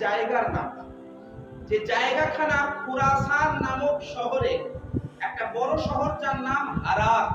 জায়গার নাম, যে জায়গাখানা খুরাসান নামক শহরে, একটা বড় শহর যার নাম হারাত।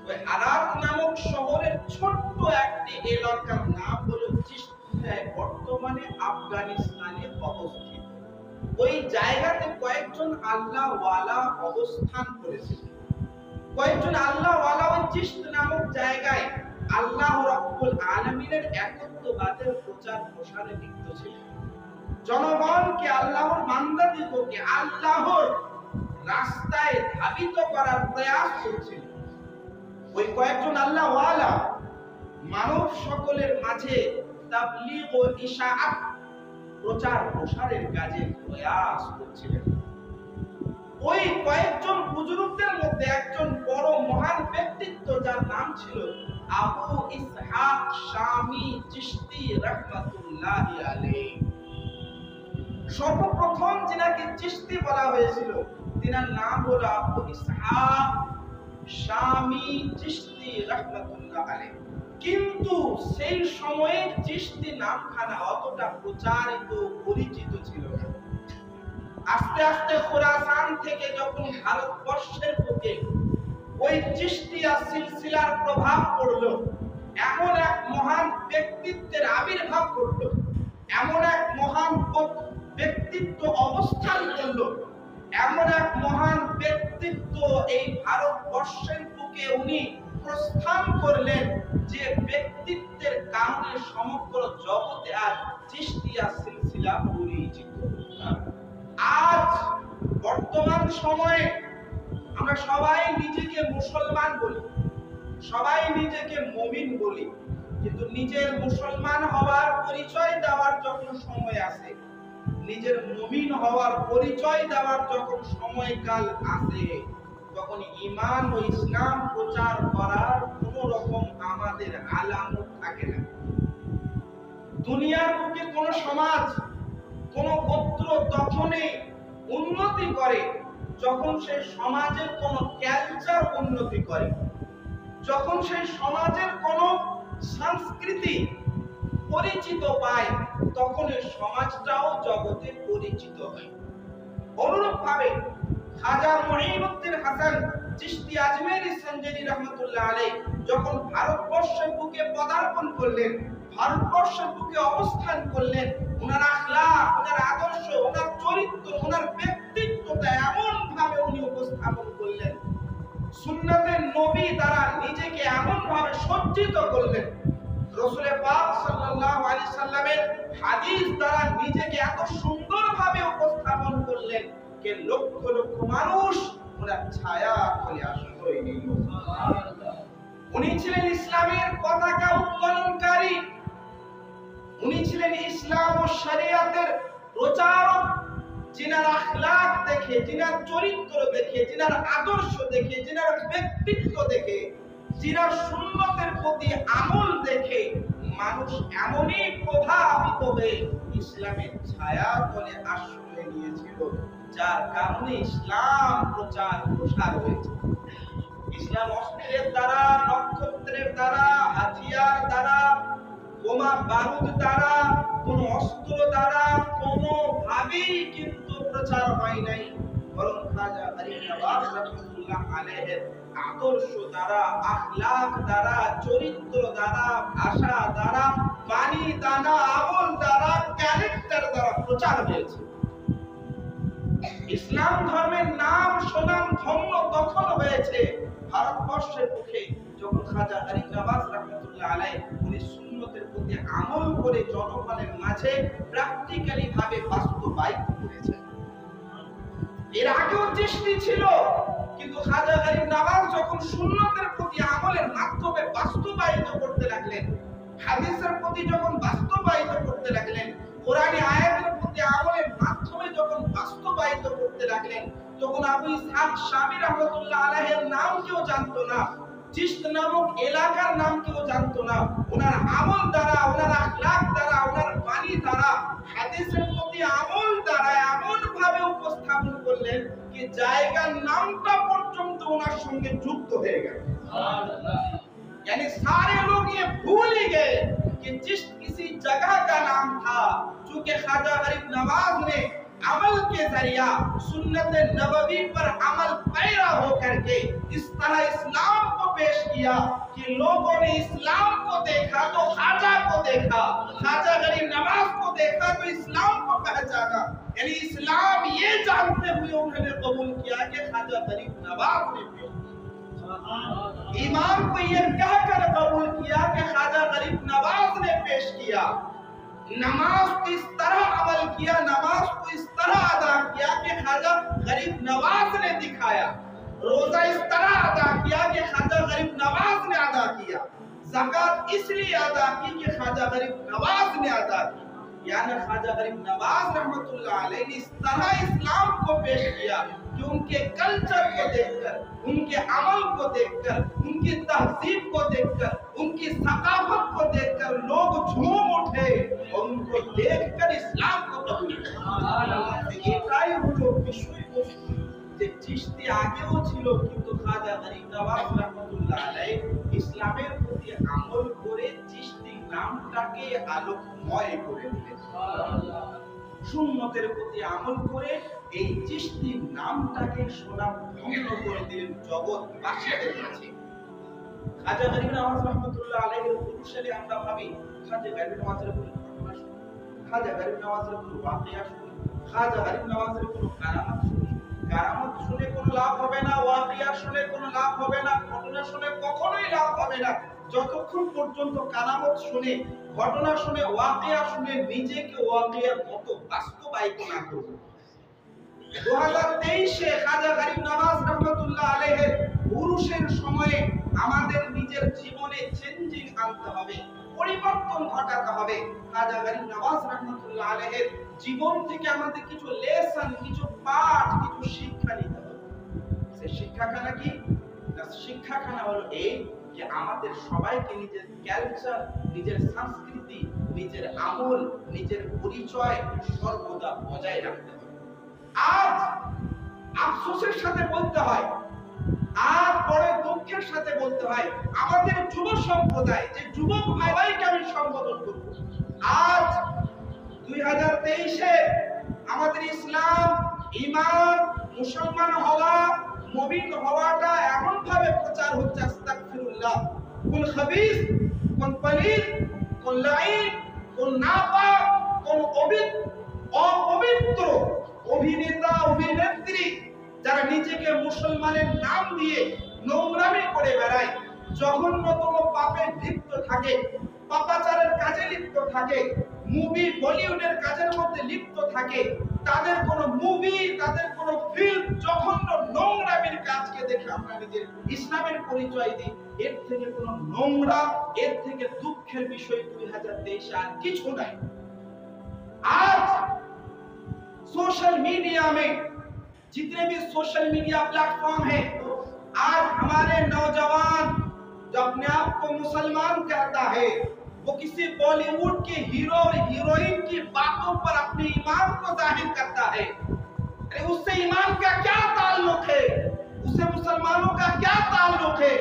ওই হারাত নামক শহরের ছোট্ট একটি এলাকার নাম হলো চিশতিয়া, বর্তমানে আফগানিস্তানে অবস্থিত। ওই জায়গাতে কয়েকজন আল্লাহওয়ালা অবস্থান করেছিল। কয়েকজন আল্লাহওয়ালা ওই চিশত নামক জায়গায় আল্লাহ রাব্বুল আলামিনের একত্ববাদের প্রচার প্রসারে লিপ্ত ছিলেন। জনগণকে, আল্লাহর বান্দাদিগকে আল্লাহর রাস্তায় ধাবিত করার প্রয়াস করছিলেন। ওই কয়েকজন আল্লাহওয়ালা মানব সকলের মাঝে তাবলীগ ও ইশাআত প্রচার প্রসারের কাজে প্রয়াস করছিলেন। ওই কয়েকজন বুজুর্গদের মধ্যে একজন বড় মহান ব্যক্তিত্ব যার নাম ছিল আবু ইসহাক শামী চিশতি রাহমাতুল্লাহি আলাইহি। সর্বপ্রথম যিনাকে চিশতি বলা হয়েছিল তিনার নাম হলো আবু ইসহাক শামী চিশতি রাহমাতুল্লাহি আলাইহি। কিন্তু সেই সময়ে চিশতি নামখানা অতটা প্রচারিত পরিচিত ছিল না। আস্তে আস্তে খুরাসান থেকে যখন ভারতবর্ষের বুকে ওই চিশতিয়া সিলসিলার প্রভাব পড়ল, এমন এক মহান ব্যক্তিত্বের আবির্ভাব ঘটল, এমন এক মহান ব্যক্তিত্ব অবস্থান করল, এমন এক মহান ব্যক্তিত্ব এই ভারতবর্ষের বুকে উনি প্রস্থান করলেন, যে ব্যক্তিত্বের কারণে সমগ্র জগতে আজ চিশতিয়া সিলসিলা পরিচিত। আজ বর্তমান সময়ে আমরা সবাই নিজেকে মুসলমান বলি, সবাই নিজেকে মুমিন বলি, কিন্তু নিজের মুসলমান হওয়ার পরিচয় দেওয়ার যখন সময় আসে, নিজের মুমিন হওয়ার পরিচয় দেওয়ার যখন সময়কাল আসে, তখন ঈমান ও ইসলাম প্রচার করার কোন রকম আমাদের আলামত থাকে না। দুনিয়ার বুকে কোন সমাজ, কোন গোত্র তখনই উন্নতি করে যখন সেই সমাজের কোন কালচার উন্নতি করে, যখন সেই সমাজের কোন সংস্কৃতি পরিচিত পায়, তখন এই সমাজটাও জগতে পরিচিত হয়। অনুরূপ ভাবে খাজা মুঈনুদ্দিন হাসান চিশতি আজমেরি সঞ্জনী রহমাতুল্লাহ আলাইহি যখন ভারতবর্ষের বুকে পদার্পণ করলেন, ভারতবর্ষের বুকে অবস্থান করলেন, ওনার আখলাক, ওনার আদর্শ, ওনার চরিত্র, ওনার ব্যক্তিত্বটা এমন ভাবে উনি উপস্থাপন করলেন, সুন্নাতের নবী দ্বারা নিজেকে এমন ভাবে সজ্জিত করলেন, রাসূল পাক সাল্লাল্লাহু আলাইহি সাল্লামের হাদিস দ্বারা নিজেকে এত সুন্দরভাবে উপস্থাপন করলেন যে লক্ষ লক্ষ মানুষ ওনার ছায়া তলে আশ্রয় নিল। উনি ছিলেন ইসলামের পতাকা উত্তোলনকারী, উনি ছিলেন ইসলাম ও শরিয়াতের প্রচারক, যিনার আখলাক দেখে, যিনার চরিত্র দেখে, যিনার আদর্শ দেখে, যিনার ব্যক্তিত্ব দেখে, যিনার সুন্নতের প্রতি আমল দেখে মানুষ এমনই প্রভাবিত হয়ে ইসলামের ছায়া তলে আশ্রয় নিয়েছিল, যার কারণে ইসলাম প্রচার প্রসার হয়েছে। ইসলাম অস্ত্রের দ্বারা, নক্ষত্রের দ্বারা, হাতিয়ার দ্বারা, বোমা বারুদ দ্বারা, কোন অস্ত্র দ্বারা কোনো ভাবেই কিন্তু প্রচার হয় নাই, বরং খাজা আলী নওয়াজ রাহমাতুল্লাহ আলাইহির আদর্শ দ্বারা, আখলাক দ্বারা, চরিত্র দ্বারা, ভাষা দ্বারা, বাণী দ্বারা, আমল দ্বারা, ক্যারেক্টার দ্বারা প্রচার হয়েছে। ইসলাম ধর্মের নাম সুনাম ধন্য তখন হয়েছে ভারতবর্ষের মুখে যখন খাজা আলী নওয়াজ রাহমাতুল্লাহ আলাইহি উনি সুন্নতের প্রতি আমল করে জনগণের মাঝে প্র্যাকটিক্যালি ভাবে বাস্তবায়িত করেছেন। এর আগেও চিশতি ছিল, কিন্তু খাজা আলী নওয়াজ যখন সুন্নতের প্রতি আমলের মাধ্যমে বাস্তবায়িত করতে লাগলেন, হাদিসের প্রতি যখন বাস্তবায়িত করতে লাগলেন, কোরআনী আয়াতের প্রতি আমলের মাধ্যমে যখন বাস্তবায়িত করতে লাগলেন, তখন আবু ইসহাক শামী রাহমাতুল্লাহ আলাইহির নাম কেউ জানতো না, চিশত নামক এলাকার নাম কেউ জানতো না। ওনার আমল দ্বারা, ওনার আখলাক দ্বারা, ওনার বাণী দ্বারা, হাদিসের প্রতি আমল দ্বারা এমন ভাবে উপস্থাপন করলেন कि জায়গার নামটা পর্যন্ত ওনার সঙ্গে যুক্ত হয়ে গেল। सुभान अल्लाह। यानी सारे लोग ये भूल ही गए कि जिस किसी जगह का नाम था। चूंकि ख्वाजा गरीब नवाज ने अमल के जरिया सुन्नत नबवी पर अमल पैरा होकर के इस तरह इस्लाम को पेश किया कि लोगों ने इस्लाम को देखा तो ख्वाजा को देखा, ख्वाजा गरीब नवाज को देखा तो इस्लाम को पहचाना। यानी इस्लाम ये जानते हुए उन्होंने कबूल किया कि ख्वाजा गरीब नवाज ने पेश किया। ईमान को ये कहकर कबूल किया कि ख्वाजा गरीब नवाज ने पेश किया। नमाज को इस तरह अमल किया, नमाज को इस तरह अदा किया कि ख्वाजा गरीब नवाज ने दिखाया। रोजा इस तरह अदा किया कि ख्वाजा गरीब नवाज ने अदा किया। ज़कात इसलिए अदा की कि ख्वाजा गरीब नवाज ने अदा की। यानी ख्वाजा गरीब नवाज रहमतुल्लाह अलैह ने इस तरह इस्लाम को पेश किया कि उनके कल्चर को देखकर, उनके अमल को देखकर, उनकी तहजीब को देखकर, उनकी सकाफत को देखकर लोग झूम उठे और उनको देखकर इस्लाम को कबूल किया। एटाई हलो विषय যে চিশতি আগেও ছিল, কিন্তু খাজা গরিব নওয়াজ রাহমাতুল্লাহ আলাইহি ইসলামের প্রতি আমল করে চিশতি নামটাকে আলোকময় করে দিলেন। সুন্নতের প্রতি আমল করে এই চিশতি নামটাকে সোনামধন্য করে দিলেন জগৎবাসীদের কাছে। খাজা গরিব নওয়াজ রাহমাতুল্লাহ আলাইহির অনুসারী আমরা ভাবি খাজা গরিব নওয়াজের কোনো ঘটনা শুনি, খাজা গরিব নওয়াজের কোনো ওয়াকিয়া শুনি, খাজা গরিব নওয়াজের কোনো কারামাত শুনি। কারামত শুনে কোনো লাভ হবে না, ওয়াকিয়া শুনে কোনো লাভ হবে না, ঘটনা শুনে কখনোই লাভ হবে না যতক্ষণ পর্যন্ত কারামত শুনে, ঘটনা শুনে, ওয়াকিয়া শুনে নিজেকে ওয়াকিয়ার মতো বাস্তবায়িত না করব। 2023 এ খাজা গরিব নওয়াজ রাহমাতুল্লাহ আলাইহির উরুসের সময়ে আমাদের নিজের জীবনে চেঞ্জিং আনতে হবে, পরিবর্তন ঘটাতে হবে। খাজা গরিব নওয়াজ রাহমাতুল্লাহ আলাইহির জীবন থেকে আমাদের কিছু লেসন, কিছু পাঠ, কিছু শিক্ষা নিতে হবে। সেই শিক্ষাখানা কি? শিক্ষাখানা হলো এই যে আমাদের সবাইকে নিজের কালচার, নিজের সংস্কৃতি, নিজের আমল, নিজের পরিচয় সর্বদা বজায় রাখতে হবে। আজ আফসোসের সাথে বলতে হয়, আর বড় দুঃখের সাথে বলতে হয়, আমাদের যুব সম্প্রদায়, যে যুবক ভাইকে আমি সম্বোধন করব, আজ 2023 এ আমাদের ইসলাম, ঈমান, মুসলমান হওয়া, মুমিন হওয়াটা এমন ভাবে প্রচার হচ্ছে, আস্তাগফিরুল্লাহ, কোন খবিস, কোন পলিত, কোন লাইন, কোন নাপাক, কোন অপবিত্র অভিনেতা অভিনেত্রী যারা নিজেকে মুসলমানের নাম দিয়ে নোংরামি করে বেড়ায়, জঘন্যতম পাপে লিপ্ত থাকে, পাপাচারের কাজে লিপ্ত থাকে, মুভি বলিউডের কাজের মধ্যে লিপ্ত থাকে, তাদের কোন মুভি, তাদের কোন ফিল্ম জঘন্য নোংরামির কাজকে দেখে আমরা নিজের ইসলামের পরিচয় দিই। এর থেকে কোন নোংরা, এর থেকে দুঃখের বিষয় 2023 আর কিছু নাই। आज सोशल मीडिया में जितने भी सोशल मीडिया प्लेटफॉर्म है, आज हमारे नौजवान जो अपने आप को मुसलमान कहता है, वो किसी बॉलीवुड के हीरो और हीरोइन की बातों पर अपने ईमान को जाहिर करता है। अरे उससे ईमान का क्या ताल्लुक है? उससे मुसलमानों का क्या ताल्लुक है?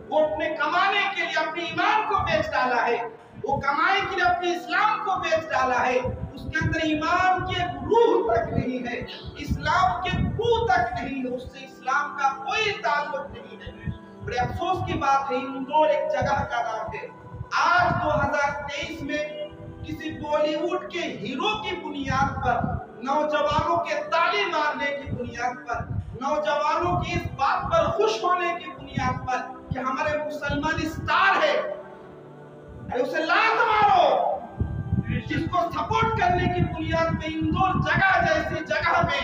वो अपने कमाने के लिए अपने ईमान को बेच डाला है, वो कमाई के लिए अपने इस्लाम को बेच डाला है। उसके अंदर ईमान की रूह तक नहीं है, इस्लाम के रूह तक नहीं है, उससे इस्लाम का कोई ताल्लुक नहीं है। बड़े अफसोस की बात है, इंदौर एक जगह का नाम है। आज 2023 में किसी बॉलीवुड के हीरो की बुनियाद पर, नौजवानों के ताली मारने की बुनियाद पर, नौजवानों की इस बात पर खुश होने की बुनियाद पर कि हमारे मुसलमान स्टार है, अरे उसे लात मारो। जिसको सपोर्ट करने की बुनियाद पे इंदौर जगह जैसी जगह में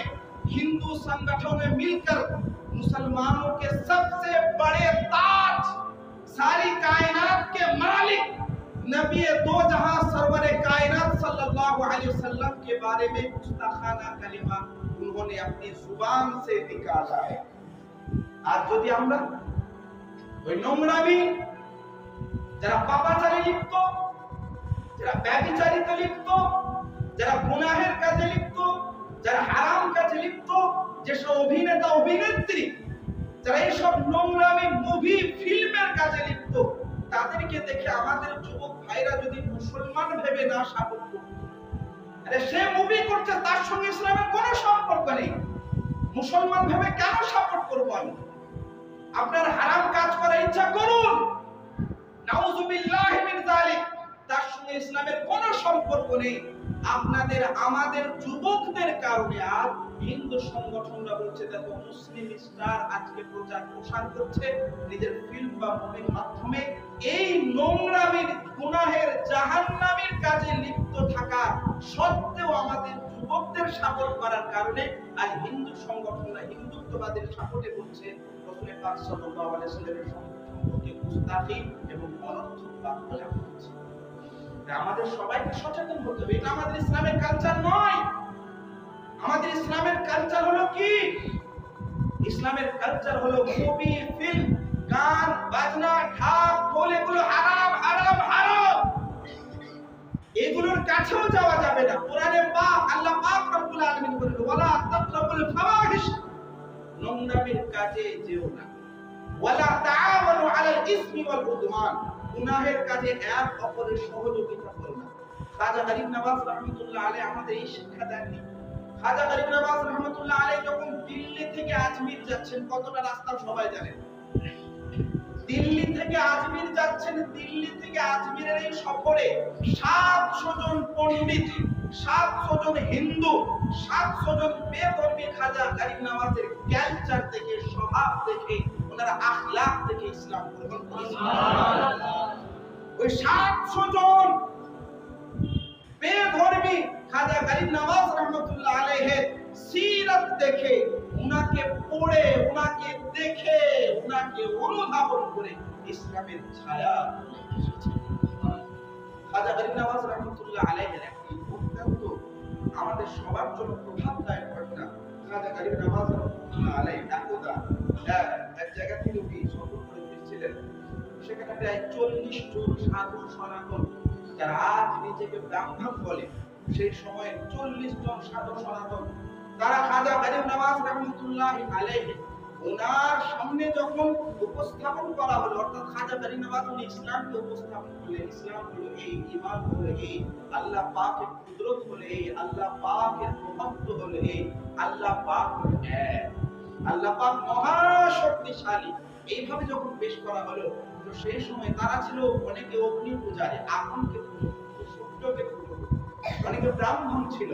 हिंदू संगठनों ने मिलकर मुसलमानों के सबसे बड़े ताज, सारी कायनात के मालिक नबी दो जहां सरवर कायनात सल्लल्लाहु अलैहि वसल्लम के बारे में गुस्ताखाना कलिमा उन्होंने अपनी जुबान से निकाला है। आज যদি আমরা ওই নোংরামি, যারা পাপাচারে লিপ্ত, যারা ব্যভিচারিতে লিপ্ত, যারা গুনাহের কাজে লিপ্ত, যারা হারাম কাজে লিপ্ত, যেসব অভিনেতা অভিনেত্রী যারা এইসব নোংরামি মুভি ফিল্মের কাজে লিপ্ত, তাদেরকে দেখে আমাদের যুবক ভাইরা যদি মুসলমান ভেবে না সাপোর্ট করত, আরে সে মুভি করছে, তার সঙ্গে ইসলামের কোনো সম্পর্ক নেই, মুসলমান ভেবে কেন সাপোর্ট করব আমি? আপনার হারাম কাজ করার ইচ্ছা করুন, নাউযুবিল্লাহি মিন যালিক, তার সঙ্গে ইসলামের কোনো সম্পর্ক নেই। আপনাদের আমাদের যুবকদের কারণে আর হিন্দু সংগঠনরা বলছে দেখো মুসলিম স্টার আজকে প্রচার প্রসার করছে নিজের ফিল্ম বা মুভির মাধ্যমে, এই নোংরামির গুনাহের জাহান্নামীর কাজে লিপ্ত থাকা সত্ত্বেও আমাদের যুবকদের সাপোর্ট করার কারণে আর হিন্দু সংগঠনরা হিন্দুত্ববাদের সাপোর্টে বলছে রাসূল পাক সাল্লাল্লাহু আলাইহি ওয়াসাল্লামের সম্পর্কে গুস্তাখি এবং অনর্থক বাক্য লেখা হয়েছে। আমাদের সবাইকে সচেতন হতে হবে, এটা আমাদের ইসলামের কালচার নয়। আমাদের ইসলামের কালচার হলো কি? ইসলামের কালচার হলো মুভি, ফিল্ম, গান, বাজনা, ঢাক, ঢোল, এগুলো হারাম হারাম হারাম, এগুলোর কাছেও যাওয়া যাবে না। কোরআনে পাক আল্লাহ পাক রব্বুল আলামিন বলেন ওয়ালা তাকরাবুল ফাওয়াহিশ, নোংরামির কাজে যেও না। ওয়ালা তাআওয়ানু আলাল ইসমি ওয়াল উদওয়ান, গুনাহের কাজে এক অপরের সহযোগিতা করো না। খাজা গরিব নওয়াজ রাহমাতুল্লাহ আলাইহি আমাদের এই শিক্ষা দেননি? খাজা গরিব নওয়াজ রাহমাতুল্লাহ আলাইহি যখন দিল্লি থেকে আজমির যাচ্ছেন, কতটা রাস্তা সবাই জানেন, দিল্লি থেকে আজমির যাচ্ছেন, দিল্লি থেকে আজমিরের এই সফরে 700 জন পণ্ডিত, 700 জন হিন্দু, 700 জন বেধর্মী খাজা গরিব নওয়াজের কালচার থেকে, স্বভাব থেকে, ওনার আখলাক থেকে ইসলাম গ্রহণ করেছেন। ওই 700 জন বেধর্মী খাজা গরিব নওয়াজ রাহমাতুল্লাহ আলাইহির সিরাত দেখে, উনাকে পড়ে, উনাকে দেখে, উনাকে অনুধাবন করে ইসলামের ছায়া খাজা গরিব নওয়াজ রাহমাতুল্লাহ আলাইহির একটি অত্যন্ত আমাদের সবার জন্য প্রভাবদায়ক ঘটনা। খাজা গরিব নওয়াজ রাহমাতুল্লাহ আলাইহি একদা এক জায়গা থেকে উনি সফর করে ফিরছিলেন, সেখানে প্রায় 40 জন সাধু সনাতন, যারা আজ নিজেকে ব্রাহ্মণ বলে, সেই সময় 40 জন সাধু সনাতন, তারা খাজা গরিব নওয়াজ রাহমাতুল্লাহ আলাইহি ওনার সামনে যখন উপস্থাপন করা হলো, অর্থাৎ খাজা গরিব নওয়াজ উনি ইসলামকে উপস্থাপন করলেন, ইসলাম হলো এই, ঈমান হলো এই, আল্লাহ পাকের কুদরত হলো এই, আল্লাহ পাকের মহত্ব হলো এই, আল্লাহ পাক হলো এক, আল্লাহ পাক মহা শক্তিশালী, এইভাবে যখন পেশ করা হলো, তো সেই সময় তারা ছিল অনেকে অগ্নি পূজারী, আগুনকে পুজো করত, সূর্যকে পুজো করত, অনেকে ব্রাহ্মণ ছিল।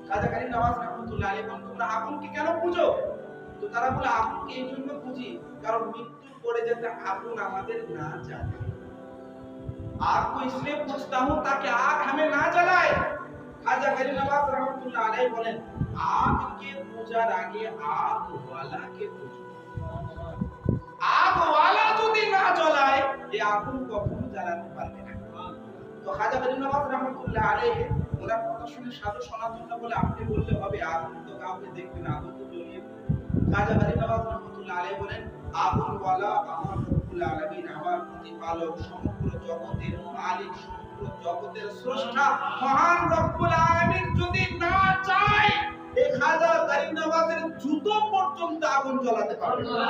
খাজা গরিব নওয়াজ রাহমাতুল্লাহ আলাইহি বলেন তোমরা আগুনকে কেন পূজো? তো তারা বলে আগুনকে এই জন্য পুজি কারণ মৃত্যুর পরে যাতে আগুন আমাদের না জ্বালায়। आग को इसलिए पूछता हूं ताकि आग हमें ना जलाए। खाजा गरीब नवाज रहमतुल्लाह अलैहि बोलें आग के पूजार आगे आग वाला के पूजो, आग वाला যদি না জ্বলায় এই আগুন কখনো জ্বালাতে পারবে না। তো খাজা গরিব নওয়াজ রাহমাতুল্লাহ আলাইহি ওনার কথা শুনে সাধু সনাতনরা বলে আপনি বললে হবে, আগুন তো কাউকে দেখবে না, আগুন তো জ্বলিয়ে। খাজা গরিব নওয়াজ রাহমাতুল্লাহ আলাইহি বলেন আগুন ওয়ালা আমার রব্বুল আলামিন, আমার প্রতিপালক, সমগ্র জগতের মালিক, সমগ্র জগতের স্রষ্টা মহান রব্বুল আলামিন যদি না চায় এই খাজা গরিব নওয়াজের জুতো পর্যন্ত আগুন জ্বালাতে পারবে না।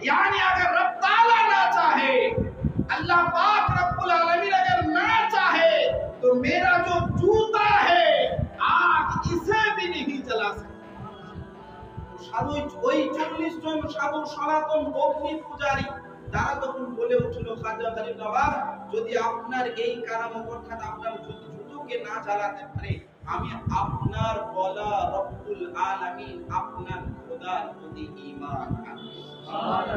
यानी अगर रब ताला ना चाहे, अल्लाह पाक रब्बुल आलमीन अगर ना चाहे तो मेरा जो जूता है आग इसे भी नहीं जला सकता। সাধু ওই 40 জন সাধু সনাতন অগ্নি পূজারী তারা তখন বলে উঠল খাজা গরিব নওয়াজ যদি আপনার এই কারামত অর্থাৎ আপনার জুতোকে না জ্বালাতে পারে, আমি আপনার বলা রব্বুল আলামিন আপনার খোদার প্রতি ঈমান আনবো। सुभान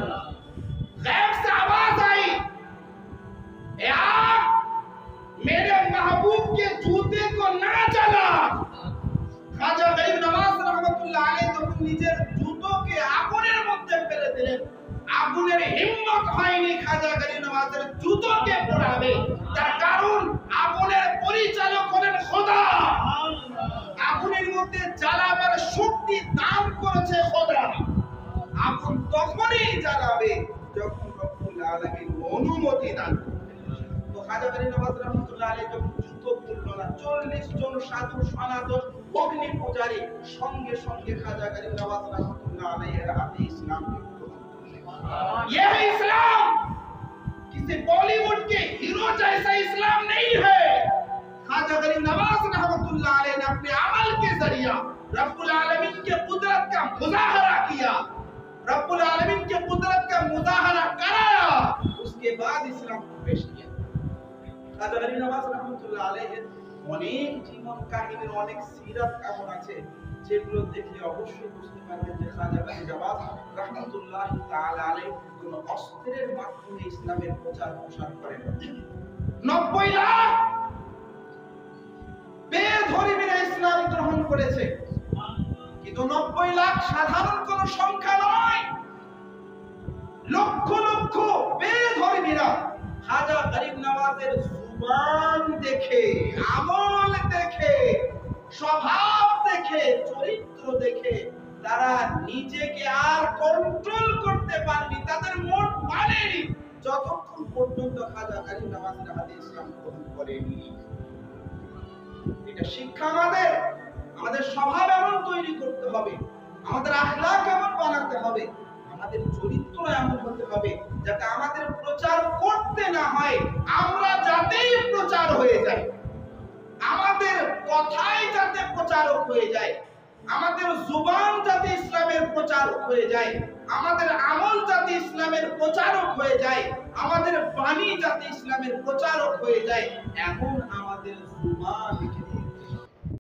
गैब से आवाज आई, ए आग मेरे महबूब के जूते को ना जला। খাজা গরিব নওয়াজ রাহমাতুল্লাহ আলাইহি তখন নিজের জুতোকে আগুনের মধ্যে ফেলে দিলেন। আগুনের হিম্মত হয়নি খাজা গরিব নওয়াজের জুতোকে পোড়াবে, তার কারণ আগুনের পরিচালক হলেন খোদা, আগুনের মধ্যে জ্বালাবার শক্তি দান করেছে খোদা। আগুন তখনই জ্বালাবে যখন রব্বুল আলামিন অনুমতি দান করবেন। তো খাজা গরিব নওয়াজ রাহমাতুল্লাহ আলাইহি যখন জুতো খুলল না, 40 জন সাধু সনাতন অগ্নি পূজারী সঙ্গে সঙ্গে খাজা গরিব নওয়াজ রাহমাতুল্লাহ আলাইহির হাতে ইসলামকে গ্রহণ করলেন। यह इस्लाम किसी बॉलीवुड के हीरो जैसा इस्लाम नहीं है। ख्वाजा गरीब नवाज रहमतुल्लाह अलैह ने अपने अमल के जरिया रब्बुल आलमीन के कुदरत का मुजाहरा किया, रब्बुल आलमीन के कुदरत का मुजाहरा कराया, उसके बाद इस्लाम को पेश किया। খ্বাজা গরিব নওয়াজ রাহমাতুল্লাহ আলাইহি অনেক জীবন কাহিনীর অনেক সিরাত এমন আছে যেগুলো দেখলে অবশ্যই বুঝতে পারবেন যে খ্বাজা গরিব নওয়াজ রাহমাতুল্লাহ তাআলা আলাইহি কোন অস্ত্রের মাধ্যমে ইসলামের প্রচার প্রসার করেন। 90 লাখ বেধর্মীরা ইসলাম গ্রহণ করেছে, কিন্তু 90 লাখ সাধারণ কোন সংখ্যা নয়। লক্ষ লক্ষ বেধর্মীরা খ্বাজা গরিব নওয়াজের জুবান দেখে, আমল দেখে, স্বভাব দেখে, চরিত্র দেখে তারা নিজেকে আর কন্ট্রোল করতে পারেনি, তাদের মন মানেনি যতক্ষণ পর্যন্ত খ্বাজা গরিব নওয়াজের হাতে ইসলাম গ্রহণ করেনি। এটা শিক্ষা আমাদের স্বভাব এমন তৈরি করতে হবে, আমাদের আখলাক এমন বানাতে হবে, আমাদের চরিত্র এমন হতে হবে যাতে আমাদের প্রচার করতে না হয়, আমরা যাতেই প্রচার হয়ে যাই, আমাদের কথাই যাতে প্রচারক হয়ে যায়, আমাদের জুবান যাতে ইসলামের প্রচারক হয়ে যায়, আমাদের আমল যাতে ইসলামের প্রচারক হয়ে যায়, আমাদের বাণী যাতে ইসলামের প্রচারক হয়ে যায়, এমন আমাদের জুবান